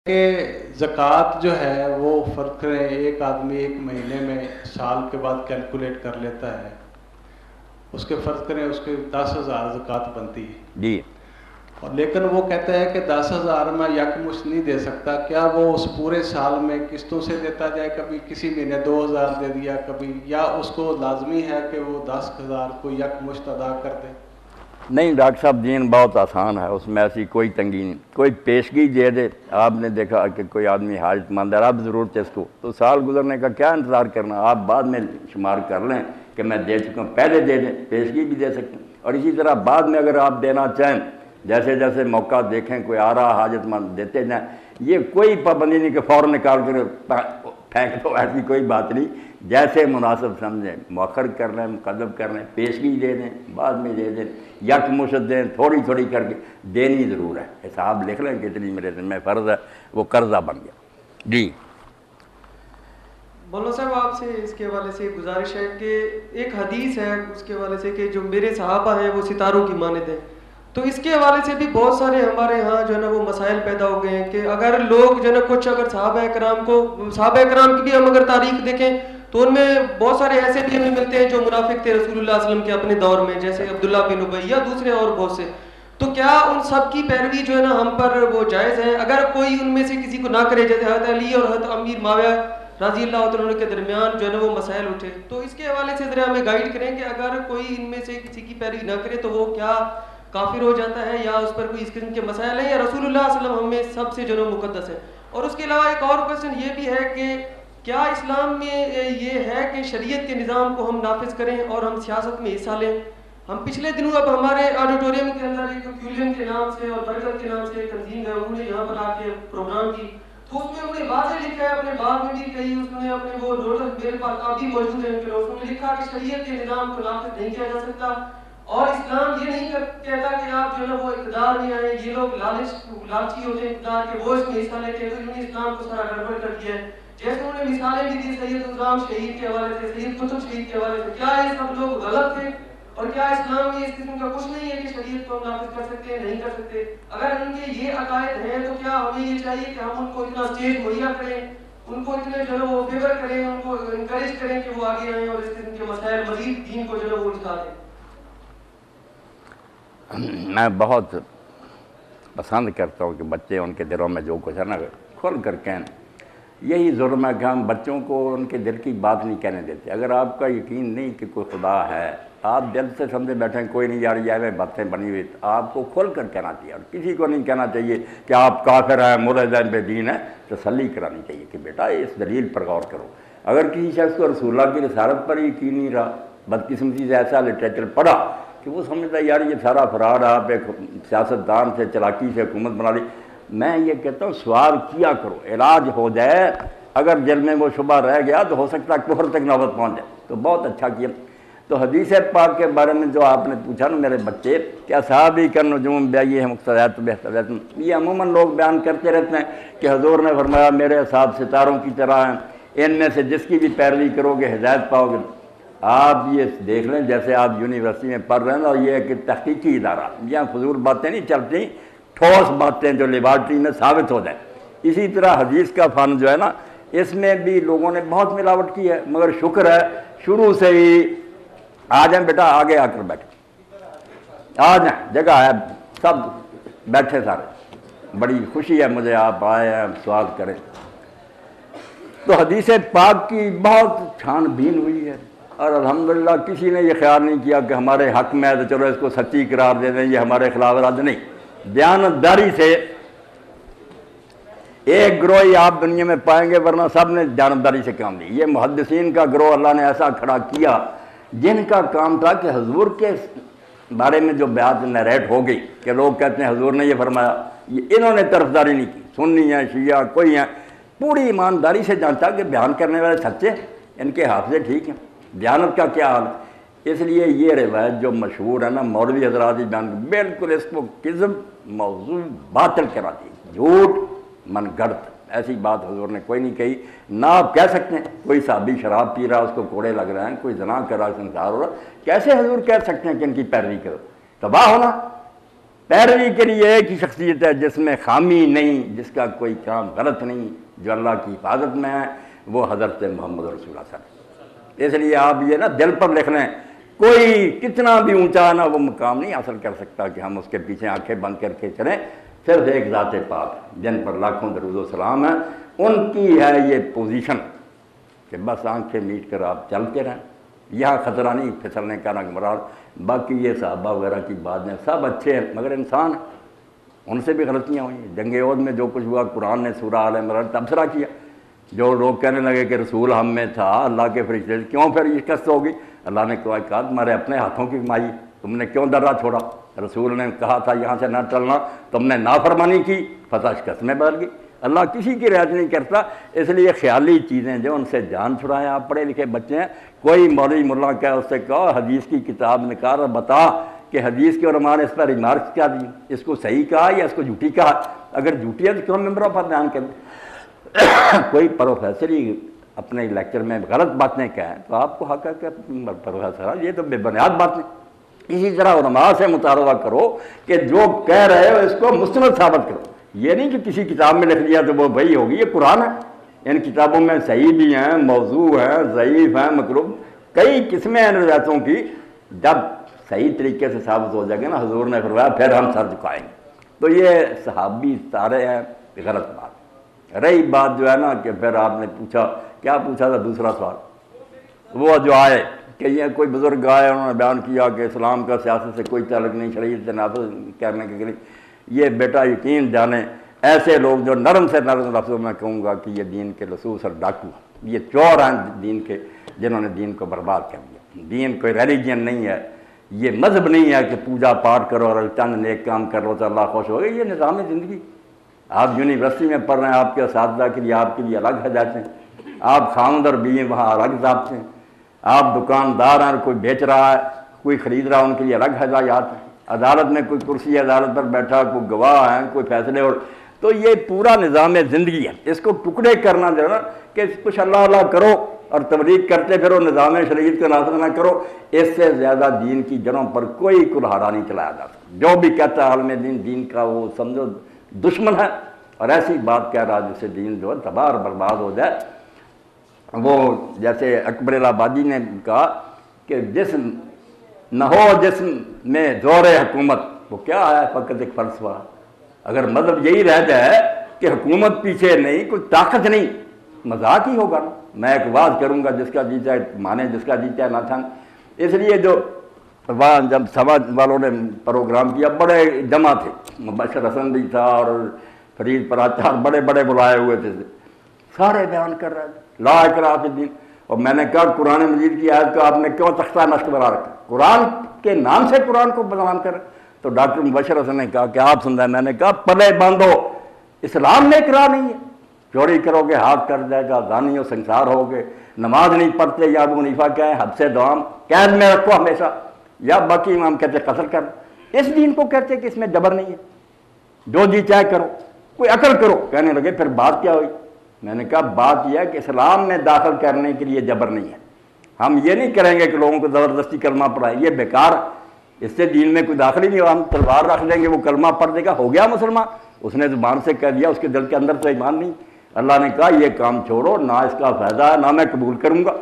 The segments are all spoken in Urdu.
کہ زکوٰۃ جو ہے وہ فرق کریں، ایک آدمی ایک مہینے میں سال کے بعد کیلکولیٹ کر لیتا ہے، اس کے فرض کریں اس کے 10,000 زکوٰۃ بنتی ہے جی، اور لیکن وہ کہتا ہے کہ 10,000 میں یکمشت نہیں دے سکتا، کیا وہ اس پورے سال میں قسطوں سے دیتا جائے؟ کبھی کسی مہینے 2,000 دے دیا کبھی، یا اس کو لازمی ہے کہ وہ 10,000 کو یکمشت ادا کر دے؟ نہیں ڈاکٹر صاحب، دین بہت آسان ہے، اس میں ایسی کوئی تنگی نہیں، کوئی پیشگی دے دے۔ آپ نے دیکھا کہ کوئی آدمی حاجت مند ہے، اب ضرورت ہے اس کو، تو سال گزرنے کا کیا انتظار کرنا، آپ بعد میں شمار کر لیں کہ میں دے چکا ہوں، پہلے دے دیں، پیشگی بھی دے سکتے ہیں۔ اور اسی طرح بعد میں اگر آپ دینا چاہیں، جیسے جیسے موقع دیکھیں کوئی آ رہا حاجت مند دیتے جائیں، یہ کوئی پابندی نہیں کہ فوراً نکال کر پھینک دو، ایسی کوئی بات نہیں، جیسے مناسب سمجھیں، مؤخر کر لیں، مقدم کر لیں، پیشگی دے دیں، بعد میں دے دیں، یکمشت دیں، تھوڑی تھوڑی کر کے دینی ضرور ہے، حساب لکھ لیں کتنی میرے ذمہ فرض ہے، وہ قرضہ بن گیا۔ جی مولانا صاحب، آپ سے اس کے حوالے سے گزارش ہے کہ ایک حدیث ہے اس کے حوالے سے کہ جو میرے صحابہ ہیں وہ ستاروں کی مانند ہیں، تو اس کے حوالے سے بھی بہت سارے ہمارے ہاں جو ہے نا وہ مسائل پیدا ہو گئے ہیں کہ اگر لوگ جو ہے نا کچھ اگر صحابہ کرام کی بھی ہم اگر تاریخ دیکھیں تو ان میں بہت سارے ایسے بھی ہمیں ملتے ہیں جو منافق تھے رسول اللہ صلی اللہ علیہ وسلم کے اپنے دور میں، جیسے عبداللہ بن ابی یا دوسرے اور بہت سے، تو کیا ان سب کی پیروی جو ہے نا ہم پر وہ جائز ہے؟ اگر کوئی ان میں سے کسی کو نہ کرے، جیسے حضرت علی اور حضرت امیر معاویہ رضی اللہ عنہ کے درمیان جو ہے نا وہ مسائل اٹھے، تو اس کے حوالے سے ذرا ہمیں گائیڈ کریں کہ اگر کوئی ان میں سے کسی کی پیروی نہ کرے تو وہ کیا کافر ہو جاتا ہے، یا اس پر کوئی اس قسم کے مسائل ہیں، یا رسول اللہ صلی اللہ علیہ وسلم ہمیں سب سے جو ہے مقدس ہے؟ اور اس کے علاوہ ایک اور کویسچن یہ بھی ہے کہ کیا اسلام میں یہ ہے کہ شریعت کے نظام کو ہم نافذ کریں اور ہم سیاست میں حصہ لیں؟ ہم پچھلے دنوں اب ہمارے آڈیٹوریم کے اندر ایک کیولین کے نام سے اور برکت کے نام سے ایک تنظیم ہے، انہوں نے یہاں پر آ کے پروگرام کی، تو اس میں انہوں نے واضح لکھا ہے، اپنے بات میں بھی کہی، اس نے اپنے وہ نوٹس میرے پاس ابھی موجود ہیں، انہوں نے لکھا کہ شریعت کے نظام کو نافذ نہیں کیا جا سکتا، اور اسلام یہ نہیں کہتا کہ آپ جو ہے وہ اقتدار میں آئیں، یہ لوگ لالچی ہوتے ہیں اقتدار کے، وہ اس میں حصہ لیتے ہیں، تو انہوں نے اسلام کو سارا گڑبڑ کر دیا ہے۔ جیسے انہوں نے مثالیں بھی دی سید اسلام شہید کے حوالے سے، سید قطب شہید کے حوالے سے، کیا یہ سب لوگ غلط تھے؟ اور کیا اسلام میں اس قسم کا کچھ نہیں ہے کہ شریعت کو ہم نافذ کر سکتے ہیں، نہیں کر سکتے؟ اگر ان کے یہ عقائد ہیں تو کیا ہمیں یہ چاہیے کہ ہم ان کو اتنا اسٹیج مہیا کریں، ان کو اتنے جو ہے وہ فیور کریں، ان کو انکریج کریں کہ وہ آگے آئیں اور اس قسم کے مسائل مزید دین کو جو ہے وہ الجھا دیں؟ میں بہت پسند کرتا ہوں کہ بچے ان کے دلوں میں جو کچھ ہے نا کھول کر کہیں، یہی ظلم ہے کہ ہم بچوں کو ان کے دل کی بات نہیں کہنے دیتے۔ اگر آپ کا یقین نہیں کہ کوئی خدا ہے، آپ دل سے سمجھے بیٹھیں کوئی نہیں یار یہ باتیں بنی ہوئی، آپ کو کھول کر کہنا چاہیے، اور کسی کو نہیں کہنا چاہیے کہ آپ کافر ہیں، ملحد بے دین ہے، تسلی کرانی چاہیے کہ بیٹا اس دلیل پر غور کرو۔ اگر کسی شخص کو رسول اللہ کی رسالت پر یقین نہیں رہا، بدقسمتی سے ایسا لٹریچر پڑھا کہ وہ سمجھتا ہے یار یہ سارا فرار، آپ ایک سیاستدان سے چلاکی سے حکومت بنا لی، میں یہ کہتا ہوں سوال کیا کرو، علاج ہو جائے، اگر دل میں وہ شبہ رہ گیا تو ہو سکتا ہے کفر تک نوبت پہنچ جائے، تو بہت اچھا کیا۔ تو حدیث پاک کے بارے میں جو آپ نے پوچھا نا میرے بچے، کیا صحابی کا نجوم بیائی ہے مقتدیات بہتر، یہ عموماً لوگ بیان کرتے رہتے ہیں کہ حضور نے فرمایا میرے اصحاب ستاروں کی طرح ہیں، ان میں سے جس کی بھی پیروی کرو گے ہدایت پاؤ گے۔ آپ یہ دیکھ لیں جیسے آپ یونیورسٹی میں پڑھ رہے ہیں، اور یہ کہ تحقیقی ادارہ، یہاں فضول باتیں نہیں چلتی، ٹھوس باتیں جو لیبارٹری میں ثابت ہو جائیں۔ اسی طرح حدیث کا فن جو ہے نا، اس میں بھی لوگوں نے بہت ملاوٹ کی ہے، مگر شکر ہے شروع سے ہی آ جائیں بیٹا، آگے آ کر بیٹھے، آ جائیں، جگہ ہے، سب بیٹھے سارے، بڑی خوشی ہے مجھے آپ آئے ہیں، سوال کریں۔ تو حدیث پاک کی بہت چھان بین ہوئی ہے، اور الحمدللہ کسی نے یہ خیال نہیں کیا کہ ہمارے حق میں ہے تو چلو اس کو سچی قرار دے دیں، یہ ہمارے خلاف رد نہیں۔ دیانتداری سے ایک گروہ آپ دنیا میں پائیں گے، ورنہ سب نے دیانتداری سے کام دی۔ یہ محدثین کا گروہ اللہ نے ایسا کھڑا کیا جن کا کام تھا کہ حضور کے بارے میں جو بیعت نیریٹ ہو گئی کہ لوگ کہتے ہیں حضور نے یہ فرمایا، یہ انہوں نے طرفداری نہیں کی، سنی ہیں شیعہ کوئی ہیں، پوری ایمانداری سے جانتا کہ بیان کرنے والے سچے، ان کے حافظے ٹھیک ہیں، دیانت کا کیا حال ہے۔ اس لیے یہ روایت جو مشہور ہے نا، مولوی حضرات ہی بیان، بالکل اس کو کذب، موضوع، باطل کرا دی، جھوٹ، من گڑت، ایسی بات حضور نے کوئی نہیں کہی۔ نہ آپ کہہ سکتے ہیں کوئی صحابی شراب پی رہا اس کو کوڑے لگ رہے ہیں، کوئی زنا کر رہا سنسار ہو رہا، کیسے حضور کہہ سکتے ہیں کہ ان کی پیروی کرو؟ تباہ ہونا، پیروی کے لیے ایک ہی شخصیت ہے جس میں خامی نہیں، جس کا کوئی کام غلط نہیں، جو اللہ کی حفاظت میں ہے، وہ حضرت محمد رسول اللہ صلی اللہ علیہ وسلم۔ اس لیے آپ یہ نا دل پر لکھ لیں، کوئی کتنا بھی اونچا نا وہ مقام نہیں حاصل کر سکتا کہ ہم اس کے پیچھے آنکھیں بند کر کے چلیں۔ صرف ایک ذات پاک جن پر لاکھوں درود و سلام ہیں، ان کی ہے یہ پوزیشن کہ بس آنکھیں میٹ کر آپ چلتے رہیں، یہاں خطرہ نہیں پھسلنے کا نہ مراد۔ باقی یہ صحابہ وغیرہ کی بات ہیں، سب اچھے ہیں مگر انسان ہیں، ان سے بھی غلطیاں ہوئی۔ جنگ احد میں جو کچھ ہوا قرآن نے سورہ آل عمران تبصرہ کیا، جو لوگ کہنے لگے کہ رسول ہم میں تھا، اللہ کے فرشتے کیوں پھر یہ شکست ہوگی؟ اللہ نے کہا تمہارے اپنے ہاتھوں کی کمائی، تم نے کیوں درہ چھوڑا؟ رسول نے کہا تھا یہاں سے نہ چلنا، تم نے نافرمانی کی، فتح شکست میں بدل گئی۔ اللہ کسی کی رعایت نہیں کرتا، اس لیے خیالی چیزیں جو ان سے جان چھڑائیں۔ آپ پڑھے لکھے بچے ہیں، کوئی مولوی ملا کہ اس سے کہو حدیث کی کتاب نکال اور بتا کہ حدیث کے علماء نے اس پر ریمارکس کیا دی، اس کو صحیح کہا یا اس کو جھوٹی کہا؟ اگر جھوٹی ہے تو کیوں ممبروں پر بیان کریں؟ کوئی پروفیسر ہی اپنے لیکچر میں غلط باتیں کہیں تو آپ کو حق ہے کہ پروفیسر یہ تو بے بنیاد باتیں۔ اسی طرح علماء سے مطالبہ کرو کہ جو کہہ رہے ہو اس کو مستند ثابت کرو، یہ نہیں کہ کسی کتاب میں لکھ دیا تو وہ وہی ہوگی۔ یہ قرآن ہے، ان کتابوں میں صحیح بھی ہیں، موضوع ہیں، ضعیف ہیں، مکروہ، کئی قسمیں ہیں روایتوں کی۔ جب صحیح طریقے سے ثابت ہو جائے گا نا، حضور نے فرمایا پھر ہم سر جھکائیں گے۔ تو یہ صحابی سارے ہیں، غلط بات۔ رہی بات جو ہے نا کہ پھر آپ نے پوچھا، کیا پوچھا تھا دوسرا سوال؟ وہ جو آئے کہ یہ کوئی بزرگ آئے، انہوں نے بیان کیا کہ اسلام کا سیاست سے کوئی تعلق نہیں، شریعت سے نافذ کرنے کے لیے۔ یہ بیٹا یقین جانے ایسے لوگ جو نرم سے نرم لفظوں میں کہوں گا کہ یہ دین کے لصوص اور ڈاکو، یہ چور ہیں دین کے، جنہوں نے دین کو برباد کر دیا۔ دین کوئی ریلیجن نہیں ہے، یہ مذہب نہیں ہے کہ پوجا پاٹ کرو اور چند نیک کام کر لو تو اللہ خوش ہوگا۔ یہ نظام زندگی، آپ یونیورسٹی میں پڑھ رہے ہیں، آپ کے اساتذہ کے لیے آپ کے لیے الگ ہدایتیں ہیں، آپ خاوند اور بیوی وہاں الگ ضابطے ہیں، آپ دکاندار ہیں، کوئی بیچ رہا ہے کوئی خرید رہا ہے، ان کے لیے الگ ہدایات ہیں، عدالت میں کوئی کرسی عدالت پر بیٹھا کوئی گواہ ہے، کوئی فیصلے، اور تو یہ پورا نظام زندگی ہے۔ اس کو ٹکڑے کرنا جو ہے نا کہ کچھ اللہ اللہ کرو اور تبلیغ کرتے پھرو، نظام شریعت کا نافذ نہ کرو، اس سے زیادہ دین کی جڑوں پر کوئی کلہاڑا نہیں چلایا جا سکتا۔ جو بھی کہتا ہے عالم دین کا وہ سمجھو دشمن ہے، اور ایسی بات کہہ رہا جس سے دین جو ہے تباہ اور برباد ہو جائے۔ وہ جیسے اکبر الہٰبادی نے کہا کہ جسم نہ ہو جسم میں زور حکومت، وہ کیا ہے فقط ایک فلسفہ۔ اگر مذہب یہی رہ جائے کہ حکومت پیچھے نہیں، کوئی طاقت نہیں، مذاق ہی ہوگا نا۔ میں ایک واز کروں گا، جس کا جی چاہے مانے، جس کا جی چاہے نہ تھا۔ اس لیے جو وہاں جب سماج والوں نے پروگرام کیا، بڑے جمع تھے، مبشر حسن بھی تھا اور فرید پراچار، بڑے بڑے بلائے ہوئے تھے، سارے بیان کر رہے تھے لا اکراہ فی الدین۔ اور میں نے کہا قرآن مجید کی آیت کو آپ نے کیوں تختہ نشت بنا رکھا؟ قرآن کے نام سے قرآن کو بدنام کر۔ تو ڈاکٹر مبشر حسن نے کہا کہ آپ سن رہے ہیں؟ میں نے کہا پلے باندھو، اسلام میں اقرار نہیں ہے، چوری کرو گے ہاتھ کر جائے گا، زانی و سنسار ہوگے، نماز نہیں پڑھتے یا ابو حنیفہ کہیں حد سے دوام، قید میں رکھو ہمیشہ، یا باقی امام کہتے قتل کر۔ اس دین کو کہتے کہ اس میں جبر نہیں ہے، جو جی چاہے کرو، کوئی عقل کرو۔ کہنے لگے پھر بات کیا ہوئی؟ میں نے کہا بات یہ ہے کہ اسلام میں داخل کرنے کے لیے جبر نہیں ہے۔ ہم یہ نہیں کریں گے کہ لوگوں کو زبردستی کلمہ پڑھائیں، یہ بیکار ہے، اس سے دین میں کوئی داخل ہی نہیں ہو۔ ہم تلوار رکھ دیں گے، وہ کلمہ پڑھ دے گا، ہو گیا مسلمان، اس نے زبان سے کہہ دیا، اس کے دل کے اندر تو ایمان نہیں۔ اللہ نے کہا یہ کام چھوڑو، نہ اس کا فائدہ ہے، نہ میں قبول کروں گا۔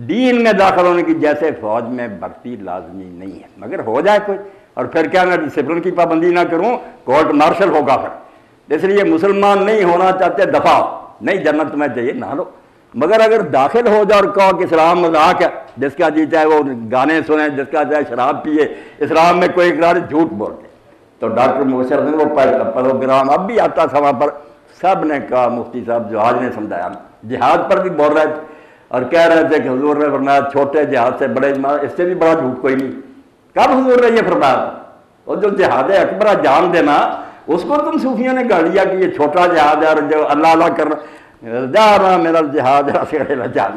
دین میں داخل ہونے کی جیسے فوج میں بھرتی لازمی نہیں ہے، مگر ہو جائے کوئی، اور پھر کیا میں ڈسپلن کی پابندی نہ کروں، کورٹ مارشل ہوگا پھر۔ اس لیے مسلمان نہیں ہونا چاہتے دفاع نہیں، جنت تمہیں چاہیے نہ لو، مگر اگر داخل ہو جاؤ اور کہو کہ اسلام مذاق ہے، جس کا جی چاہے وہ گانے سنیں، جس کا چاہے شراب پیے، اسلام میں کوئی اقرار، جھوٹ بولتے۔ تو ڈاکٹر مبشر نے وہ پروگرام اب بھی آتا تھا وہاں پر، سب نے کہا، مفتی صاحب جو آج نے سمجھایا، جہاد پر بھی بول رہے تھے اور کہہ رہے تھے کہ حضور نے فرمایا چھوٹے جہاد سے بڑے، اس سے بھی بڑا جھوٹ کوئی نہیں۔ کب حضور نے یہ فرمایا تھا؟ اور جو جہاد اکبر جان دینا، اس کو تم صوفیوں نے گاڑ لیا کہ یہ چھوٹا جہاد ہے، اور جو اللہ اللہ کرنا جانا میرا جہاد،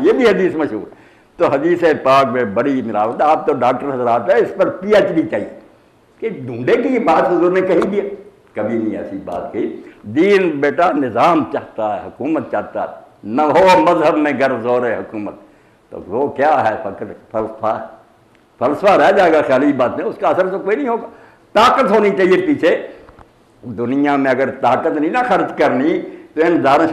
یہ بھی حدیث مشہور ہے۔ تو حدیث پاک میں بڑی ملاوٹ۔ آپ تو ڈاکٹر حضرات ہے، اس پر پی ایچ ڈی چاہیے کہ ڈھونڈے کہ یہ بات حضور نے کہی دی ہے، کبھی نہیں ایسی بات کہی۔ دین بیٹا نظام چاہتا ہے، حکومت چاہتا ہے، نہ ہو مذہب میں گر زور حکومت، تو وہ کیا ہے فقط فلسفہ رہ جائے گا، خیالی باتیں، اس کا اثر تو کوئی نہیں ہوگا۔ طاقت ہونی چاہیے پیچھے. دنیا میں اگر طاقت نہیں نا خرچ کرنی تو ان داروں